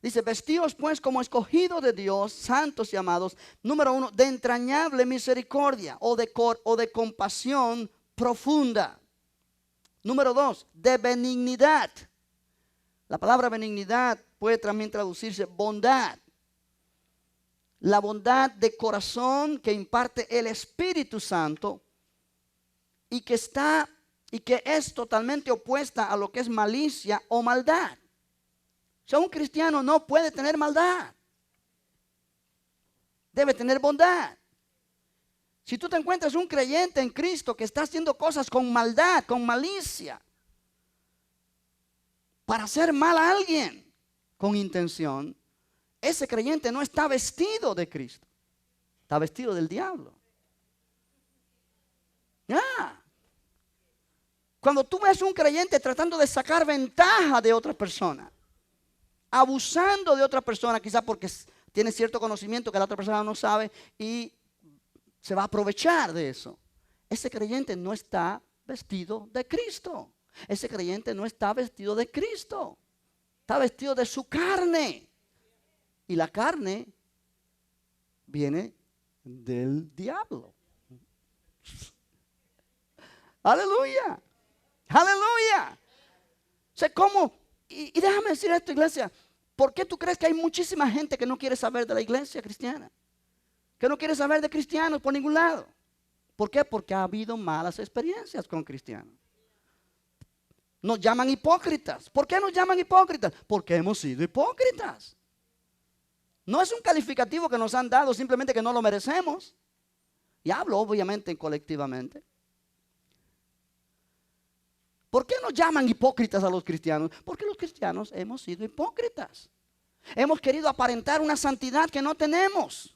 Dice, vestíos pues como escogidos de Dios, santos y amados. Número 1, de entrañable misericordia o de compasión profunda. Número 2, de benignidad. La palabra benignidad puede también traducirse bondad. La bondad de corazón que imparte el Espíritu Santo y que es totalmente opuesta a lo que es malicia o maldad. O sea, un cristiano no puede tener maldad. Debe tener bondad. Si tú te encuentras un creyente en Cristo que está haciendo cosas con maldad, con malicia, para hacer mal a alguien con intención, ese creyente no está vestido de Cristo. Está vestido del diablo. Cuando tú ves un creyente tratando de sacar ventaja de otra persona, abusando de otra persona, quizás porque tiene cierto conocimiento que la otra persona no sabe y se va a aprovechar de eso. Ese creyente no está vestido de Cristo. Ese creyente no está vestido de Cristo. Está vestido de su carne. Y la carne viene del diablo. Aleluya. Aleluya. O sea, ¿cómo? Y déjame decir esto, iglesia. ¿Por qué tú crees que hay muchísima gente que no quiere saber de la iglesia cristiana? Que no quiere saber de cristianos por ningún lado. ¿Por qué? Porque ha habido malas experiencias con cristianos. Nos llaman hipócritas. ¿Por qué nos llaman hipócritas? Porque hemos sido hipócritas. No es un calificativo que nos han dado, simplemente que no lo merecemos. Y hablo obviamente colectivamente. ¿Por qué nos llaman hipócritas a los cristianos? Porque los cristianos hemos sido hipócritas. Hemos querido aparentar una santidad que no tenemos.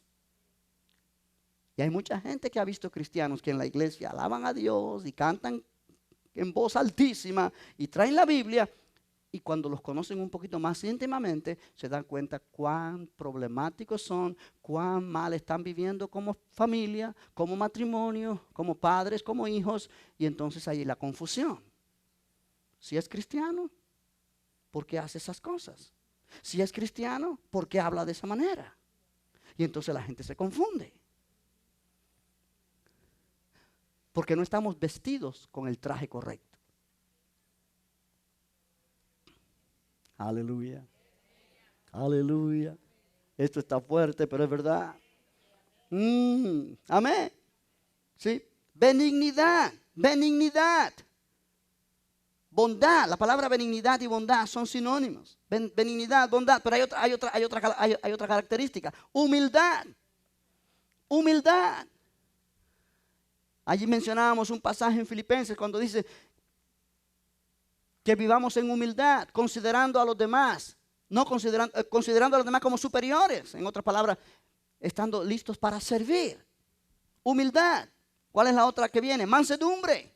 Y hay mucha gente que ha visto cristianos que en la iglesia alaban a Dios y cantan en voz altísima y traen la Biblia. Y cuando los conocen un poquito más íntimamente, se dan cuenta cuán problemáticos son, cuán mal están viviendo como familia, como matrimonio, como padres, como hijos. Y entonces hay la confusión. Si es cristiano, ¿por qué hace esas cosas? Si es cristiano, ¿por qué habla de esa manera? Y entonces la gente se confunde. Porque no estamos vestidos con el traje correcto. Aleluya. Aleluya. Esto está fuerte, pero es verdad. Amén. ¿Sí? Benignidad. Benignidad. Bondad. La palabra benignidad y bondad son sinónimos. Benignidad, bondad. Pero hay otra característica. Humildad. Humildad. Allí mencionábamos un pasaje en Filipenses cuando dice que vivamos en humildad, considerando a los demás, no considerando a los demás como superiores. En otras palabras, estando listos para servir. Humildad. ¿Cuál es la otra que viene? Mansedumbre.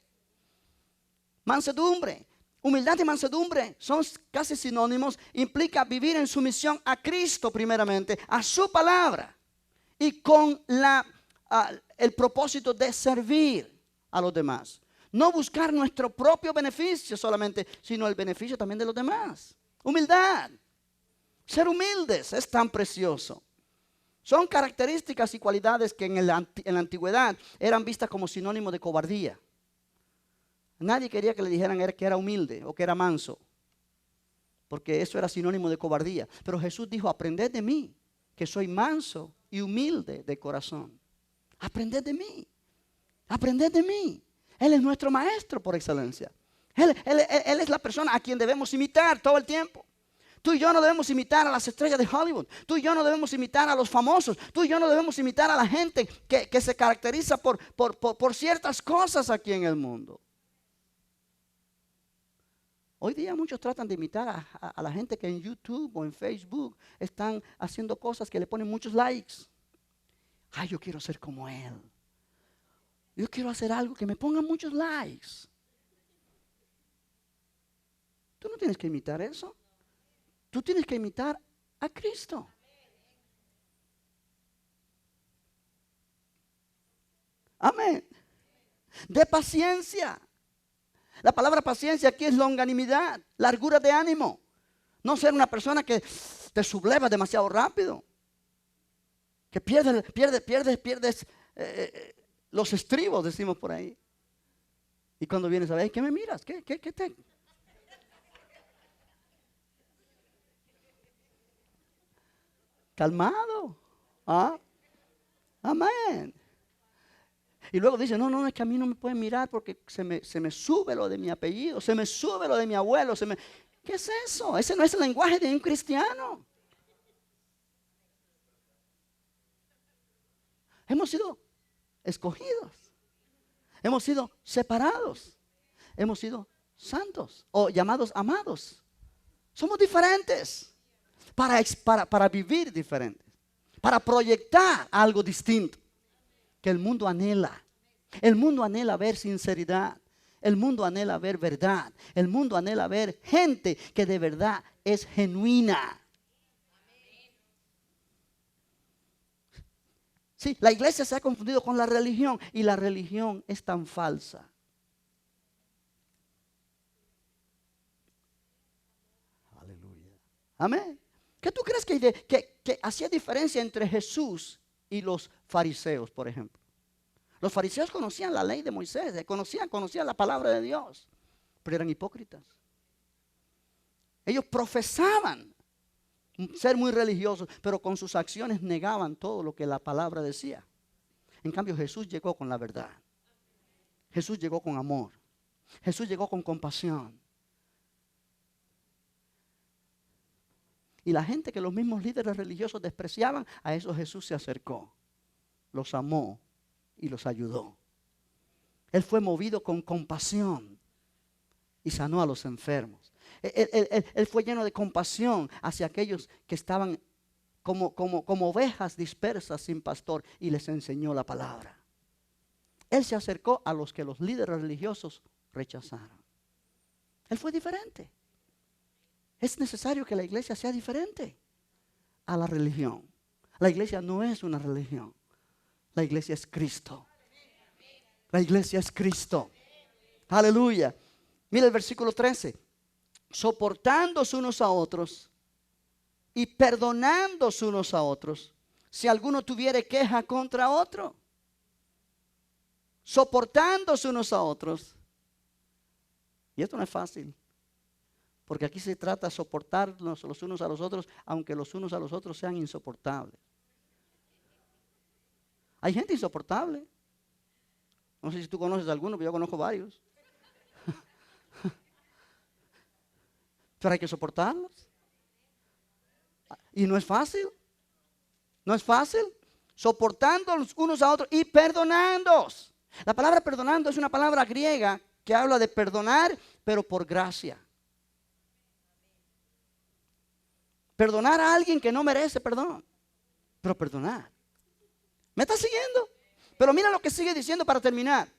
Mansedumbre. Humildad y mansedumbre son casi sinónimos. Implica vivir en sumisión a Cristo primeramente, a su palabra. Y con el propósito de servir a los demás. No buscar nuestro propio beneficio solamente, sino el beneficio también de los demás. Humildad. Ser humildes es tan precioso. Son características y cualidades que en la antigüedad eran vistas como sinónimo de cobardía. Nadie quería que le dijeran que era humilde o que era manso, porque eso era sinónimo de cobardía. Pero Jesús dijo, aprended de mí, que soy manso y humilde de corazón. Aprended de mí. Aprended de mí. Él es nuestro maestro por excelencia. Él es la persona a quien debemos imitar todo el tiempo. Tú y yo no debemos imitar a las estrellas de Hollywood. Tú y yo no debemos imitar a los famosos. Tú y yo no debemos imitar a la gente que se caracteriza por ciertas cosas aquí en el mundo. Hoy día muchos tratan de imitar a la gente que en YouTube o en Facebook están haciendo cosas que le ponen muchos likes. Ay, yo quiero ser como él. Yo quiero hacer algo que me ponga muchos likes. Tú no tienes que imitar eso. Tú tienes que imitar a Cristo. Amén. De paciencia. La palabra paciencia aquí es longanimidad, largura de ánimo. No ser una persona que te subleva demasiado rápido. Que pierdes los estribos, decimos por ahí. Y cuando vienes a ver, ¿qué me miras? ¿Qué te? Calmado. ¿Ah? Amén. Y luego dice, no, es que a mí no me pueden mirar porque se me sube lo de mi apellido, se me sube lo de mi abuelo. ¿Qué es eso? Ese no es el lenguaje de un cristiano. Hemos sido escogidos. Hemos sido separados. Hemos sido santos o llamados amados. Somos diferentes para vivir diferentes. Para proyectar algo distinto que el mundo anhela. El mundo anhela ver sinceridad. El mundo anhela ver verdad. El mundo anhela ver gente que de verdad es genuina. Sí, la iglesia se ha confundido con la religión y la religión es tan falsa. Aleluya. Amén. ¿Qué tú crees que hacía diferencia entre Jesús y los fariseos, por ejemplo? Los fariseos conocían la ley de Moisés, conocían la palabra de Dios, pero eran hipócritas. Ellos profesaban ser muy religiosos, pero con sus acciones negaban todo lo que la palabra decía. En cambio, Jesús llegó con la verdad. Jesús llegó con amor. Jesús llegó con compasión. Y la gente que los mismos líderes religiosos despreciaban, a eso Jesús se acercó, los amó y los ayudó. Él fue movido con compasión y sanó a los enfermos. Él fue lleno de compasión hacia aquellos que estaban como ovejas dispersas sin pastor y les enseñó la palabra. Él se acercó a los que los líderes religiosos rechazaron. Él fue diferente. Es necesario que la iglesia sea diferente a la religión. La iglesia no es una religión. La iglesia es Cristo. La iglesia es Cristo. Aleluya. Mira el versículo 13. Soportándose unos a otros y perdonándose unos a otros, si alguno tuviere queja contra otro. Soportándose unos a otros. Y esto no es fácil. Porque aquí se trata de soportarnos los unos a los otros, aunque los unos a los otros sean insoportables. Hay gente insoportable. No sé si tú conoces a alguno, pero yo conozco varios. Pero hay que soportarlos. Y no es fácil. No es fácil. Soportando los unos a otros y perdonándoos. La palabra perdonando es una palabra griega que habla de perdonar, pero por gracia. Perdonar a alguien que no merece perdón, pero perdonar. ¿Me está siguiendo? Pero mira lo que sigue diciendo para terminar.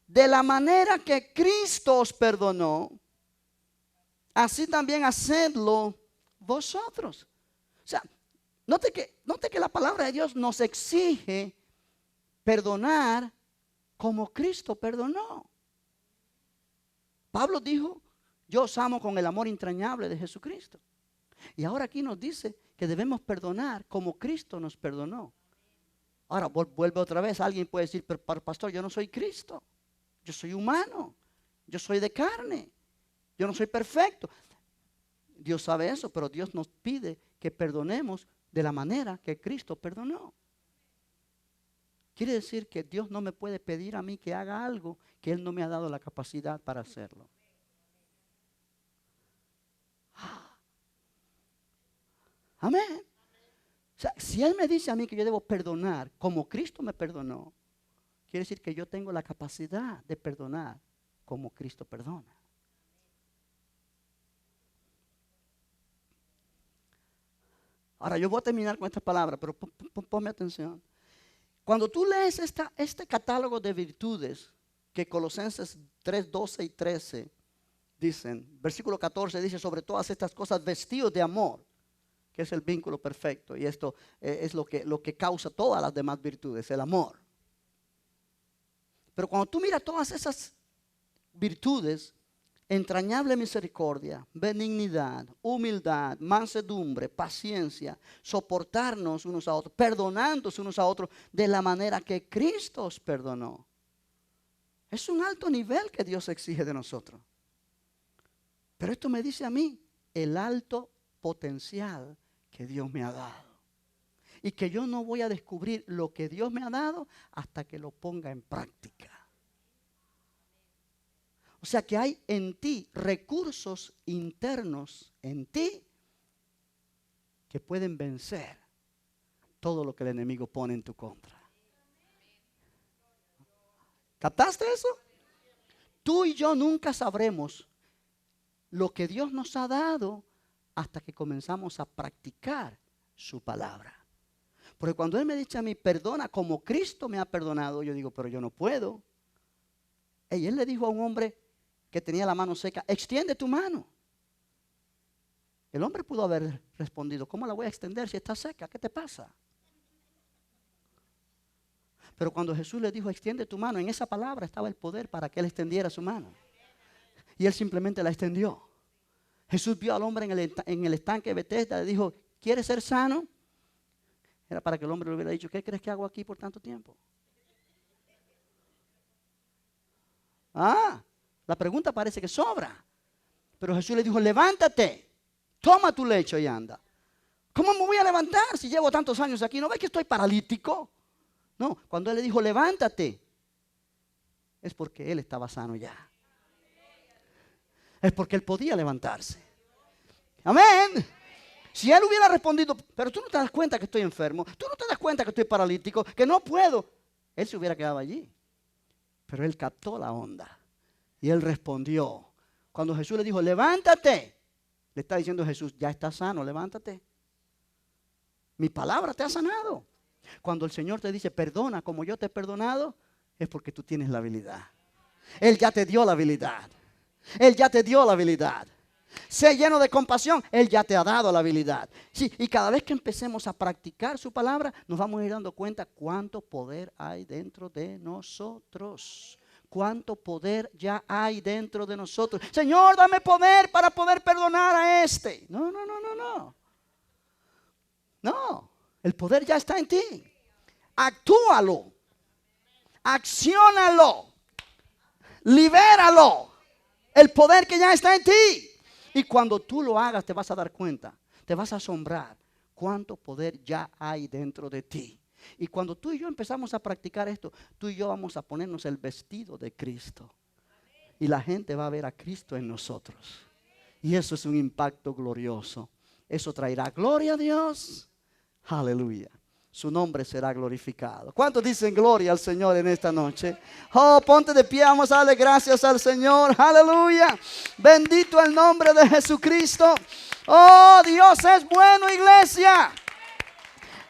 De la manera que Cristo os perdonó, así también hacedlo vosotros. O sea, note que la palabra de Dios nos exige perdonar como Cristo perdonó. Pablo dijo, yo os amo con el amor entrañable de Jesucristo. Y ahora aquí nos dice que debemos perdonar como Cristo nos perdonó. Ahora vuelve otra vez. Alguien puede decir, pero pastor, yo no soy Cristo. Yo soy humano. Yo soy de carne. Yo no soy perfecto. Dios sabe eso, pero Dios nos pide que perdonemos de la manera que Cristo perdonó. Quiere decir que Dios no me puede pedir a mí que haga algo que Él no me ha dado la capacidad para hacerlo. Amén. O sea, si Él me dice a mí que yo debo perdonar como Cristo me perdonó, quiere decir que yo tengo la capacidad de perdonar como Cristo perdona. Ahora yo voy a terminar con esta palabra, pero ponme atención. Cuando tú lees este catálogo de virtudes que Colosenses 3, 12 y 13 dicen, versículo 14 dice, sobre todas estas cosas vestidos de amor, que es el vínculo perfecto, y esto es lo que causa todas las demás virtudes, el amor. Pero cuando tú miras todas esas virtudes, entrañable misericordia, benignidad, humildad, mansedumbre, paciencia, soportarnos unos a otros, perdonándonos unos a otros de la manera que Cristo os perdonó. Es un alto nivel que Dios exige de nosotros. Pero esto me dice a mí el alto potencial que Dios me ha dado. Y que yo no voy a descubrir lo que Dios me ha dado hasta que lo ponga en práctica. O sea que hay en ti recursos internos en ti que pueden vencer todo lo que el enemigo pone en tu contra. ¿Captaste eso? Tú y yo nunca sabremos lo que Dios nos ha dado hasta que comenzamos a practicar su palabra. Porque cuando Él me dice a mí, perdona como Cristo me ha perdonado, yo digo, pero yo no puedo. Y Él le dijo a un hombre que tenía la mano seca, extiende tu mano. El hombre pudo haber respondido, ¿cómo la voy a extender si está seca? ¿Qué te pasa? Pero cuando Jesús le dijo, extiende tu mano, en esa palabra estaba el poder para que Él extendiera su mano. Y Él simplemente la extendió. Jesús vio al hombre en el estanque de Betesda, le dijo, ¿quieres ser sano? Era para que el hombre le hubiera dicho, ¿qué crees que hago aquí por tanto tiempo? La pregunta parece que sobra. Pero Jesús le dijo, levántate, toma tu lecho y anda. ¿Cómo me voy a levantar si llevo tantos años aquí? ¿No ves que estoy paralítico? No, cuando Él le dijo, levántate, es porque Él estaba sano ya. Es porque Él podía levantarse. Amén. Si Él hubiera respondido, pero tú no te das cuenta que estoy enfermo, tú no te das cuenta que estoy paralítico, que no puedo, Él se hubiera quedado allí. Pero Él captó la onda y Él respondió. Cuando Jesús le dijo, levántate, le está diciendo Jesús, ya estás sano, levántate. Mi palabra te ha sanado. Cuando el Señor te dice, perdona como yo te he perdonado, es porque tú tienes la habilidad. Él ya te dio la habilidad. Él ya te dio la habilidad. Sé lleno de compasión, Él ya te ha dado la habilidad. Sí, y cada vez que empecemos a practicar su palabra, nos vamos a ir dando cuenta cuánto poder hay dentro de nosotros. Cuánto poder ya hay dentro de nosotros. Señor, dame poder para poder perdonar a este. No. No, el poder ya está en ti. Actúalo. Acciónalo. Libéralo. El poder que ya está en ti. Y cuando tú lo hagas te vas a dar cuenta, te vas a asombrar cuánto poder ya hay dentro de ti. Y cuando tú y yo empezamos a practicar esto, tú y yo vamos a ponernos el vestido de Cristo. Y la gente va a ver a Cristo en nosotros. Y eso es un impacto glorioso. Eso traerá gloria a Dios. Aleluya. Su nombre será glorificado. ¿Cuántos dicen gloria al Señor en esta noche? Oh, ponte de pie, vamos a darle gracias al Señor. Aleluya. Bendito el nombre de Jesucristo. Oh, Dios es bueno, iglesia.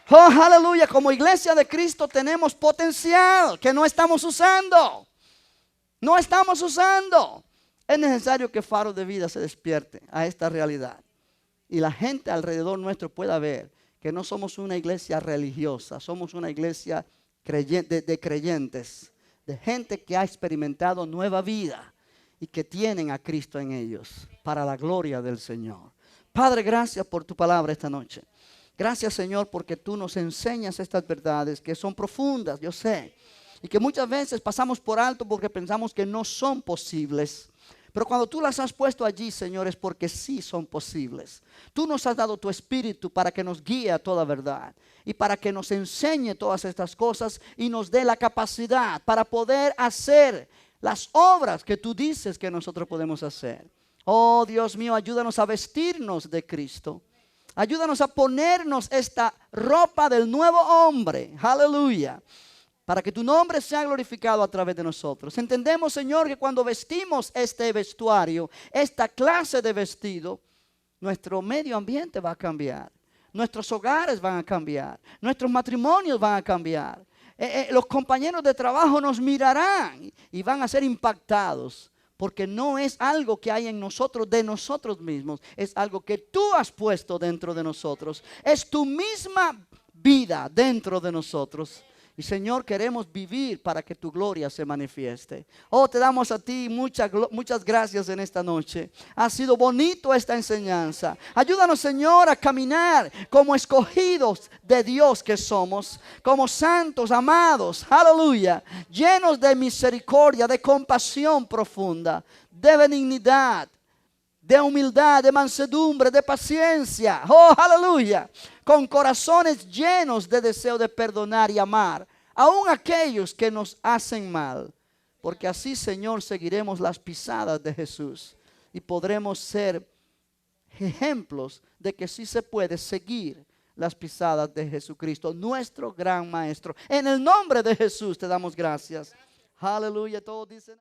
Oh, aleluya. Como iglesia de Cristo tenemos potencial que no estamos usando. No estamos usando. Es necesario que Faro de Vida se despierte a esta realidad. Y la gente alrededor nuestro pueda ver que no somos una iglesia religiosa, somos una iglesia de creyentes, de gente que ha experimentado nueva vida y que tienen a Cristo en ellos para la gloria del Señor. Padre, gracias por tu palabra esta noche. Gracias, Señor, porque tú nos enseñas estas verdades que son profundas, yo sé, y que muchas veces pasamos por alto porque pensamos que no son posibles. Pero cuando tú las has puesto allí, Señor, es porque sí son posibles. Tú nos has dado tu espíritu para que nos guíe a toda verdad y para que nos enseñe todas estas cosas y nos dé la capacidad para poder hacer las obras que tú dices que nosotros podemos hacer. Oh, Dios mío, ayúdanos a vestirnos de Cristo. Ayúdanos a ponernos esta ropa del nuevo hombre. Aleluya. Para que tu nombre sea glorificado a través de nosotros. Entendemos, Señor, que cuando vestimos este vestuario, esta clase de vestido, nuestro medio ambiente va a cambiar. Nuestros hogares van a cambiar. Nuestros matrimonios van a cambiar. Los compañeros de trabajo nos mirarán y van a ser impactados. Porque no es algo que hay en nosotros de nosotros mismos. Es algo que tú has puesto dentro de nosotros. Es tu misma vida dentro de nosotros. Y Señor, queremos vivir para que tu gloria se manifieste. Oh, te damos a ti muchas gracias en esta noche. Ha sido bonito esta enseñanza. Ayúdanos, Señor, a caminar como escogidos de Dios que somos. Como santos, amados, aleluya. Llenos de misericordia, de compasión profunda, de benignidad, de humildad, de mansedumbre, de paciencia. Oh, aleluya. Con corazones llenos de deseo de perdonar y amar, aun aquellos que nos hacen mal. Porque así, Señor, seguiremos las pisadas de Jesús y podremos ser ejemplos de que sí se puede seguir las pisadas de Jesucristo, nuestro gran Maestro. En el nombre de Jesús te damos gracias. Aleluya, todos dicen.